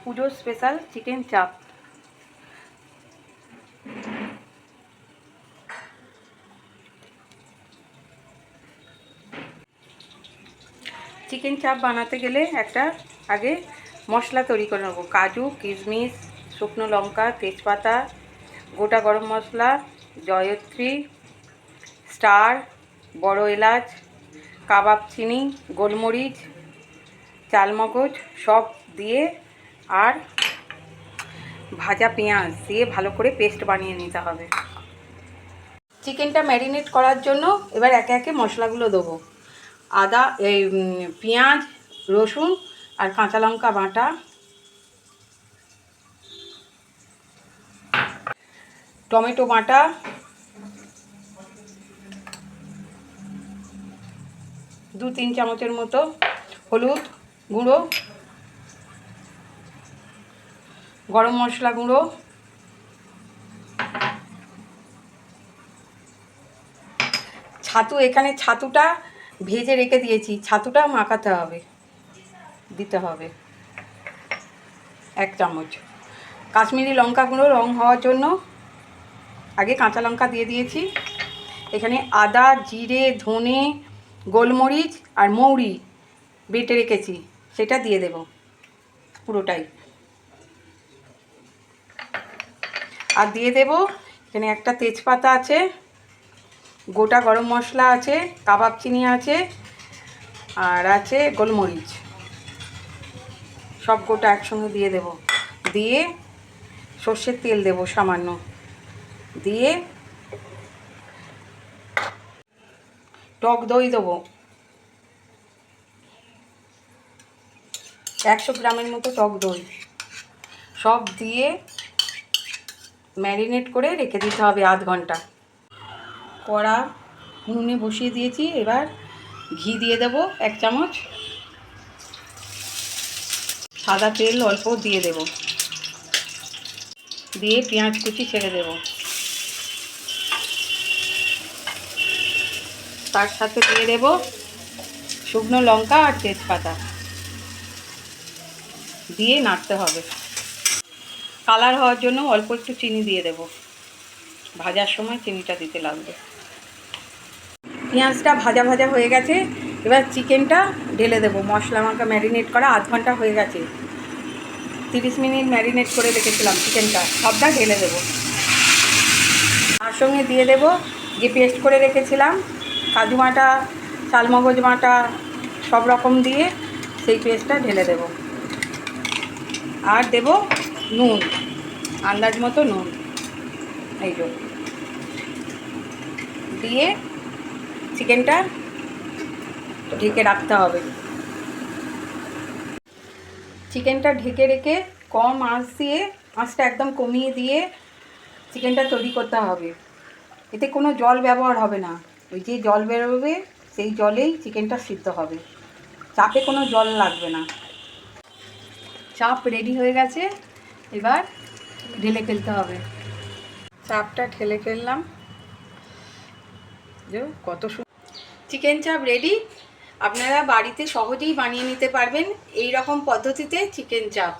পুজোর special chicken চাপ। Chicken চাপ বানাতে গেলে একটা আগে মশলা তৈরি করে নেবো। কাজু, কিশমিশ, শুকনো লঙ্কা, তেজপাতা, গোটা গরম মশলা, জয়ত্রী, স্টার, বড় এলাচ, কাবাব চিনি, গোলমরিচ, চালমগজ সব দিয়ে আর ভাজা পেঁয়াজ দিয়ে ভালো করে পেস্ট বানিয়ে নিতে হবে। চিকেনটা ম্যারিনেট করার জন্য এবার একে একে মশলাগুলো দেবো। আদা, এই পেঁয়াজ, রসুন আর কাঁচা লঙ্কা বাটা, টমেটো বাটা, দু তিন চামচের মতো হলুদ গুঁড়ো, গরম মশলা গুঁড়ো, ছাতু, এখানে ছাতুটা ভেজে রেখে দিয়েছি, ছাতুটা মাখাতে হবে, দিতে হবে 1 চামচ। কাশ্মীরি লঙ্কা গুঁড়ো রং হওয়ার জন্য আগে কাঁচা লঙ্কা দিয়ে দিয়েছি। এখানে আদা, জিরে, ধনে, গোলমরিচ আর মৌরি বেটে রেখেছি, সেটা দিয়ে দেব পুরোটাই। আর দিয়ে দেব এখানে একটা তেজপাতা আছে, গোটা গরম মশলা আছে, কাবাব চিনি আছে, আর আছে গোলমরিচ, সব গোটা একসঙ্গে দিয়ে দেব। দিয়ে সর্ষের তেল দেব সামান্য, দিয়ে টক দই দেবো 100 গ্রামের মতো টক দই, সব দিয়ে ম্যারিনেট করে রেখে দিতে হবে আধ ঘন্টা। কড়া উনুনে বসিয়ে দিয়েছি, এবার ঘি দিয়ে দেবো 1 চামচ, সাদা তেল অল্প দিয়ে দেব, দিয়ে পেঁয়াজ কুচি ছেড়ে দেব, তার সাথে দিয়ে দেব শুকনো লঙ্কা আর তেজপাতা, দিয়ে নাড়তে হবে। কালার হওয়ার জন্য অল্প একটু চিনি দিয়ে দেব, ভাজার সময় চিনিটা দিতে লাগবে। পেঁয়াজটা ভাজা ভাজা হয়ে গেছে, এবার চিকেনটা ঢেলে দেবো। মশলা মাখা ম্যারিনেট করা আধ ঘন্টা হয়ে গেছে, 30 মিনিট ম্যারিনেট করে রেখেছিলাম চিকেনটা, সবটা ঢেলে দেবো। তার সঙ্গে দিয়ে দেব যে পেস্ট করে রেখেছিলাম কাজু বাটা, চালমগজ বাটা সব রকম দিয়ে সেই পেস্টটা ঢেলে দেব। আর দেব নুন, আন্দাজ মতো নুন, এই দিয়ে চিকেনটা ঢেকে রাখতে হবে। চিকেনটা ঢেকে রেখে কম আঁচ দিয়ে, আঁচটা একদম কমিয়ে দিয়ে চিকেনটা তৈরি করতে হবে। এতে কোনো জল ব্যবহার হবে না, ওই যে জল বেরোবে সেই জলেই চিকেনটা সিদ্ধ হবে, চাপে কোনো জল লাগবে না। চাপ রেডি হয়ে গেছে, এবার ঢেলে ফেলতে হবে। চাপটা ঢেলে ফেললাম, যে কত চিকেন চাপ রেডি। আপনারা বাড়িতে সহজেই বানিয়ে নিতে পারবেন এই রকম পদ্ধতিতে চিকেন চাপ।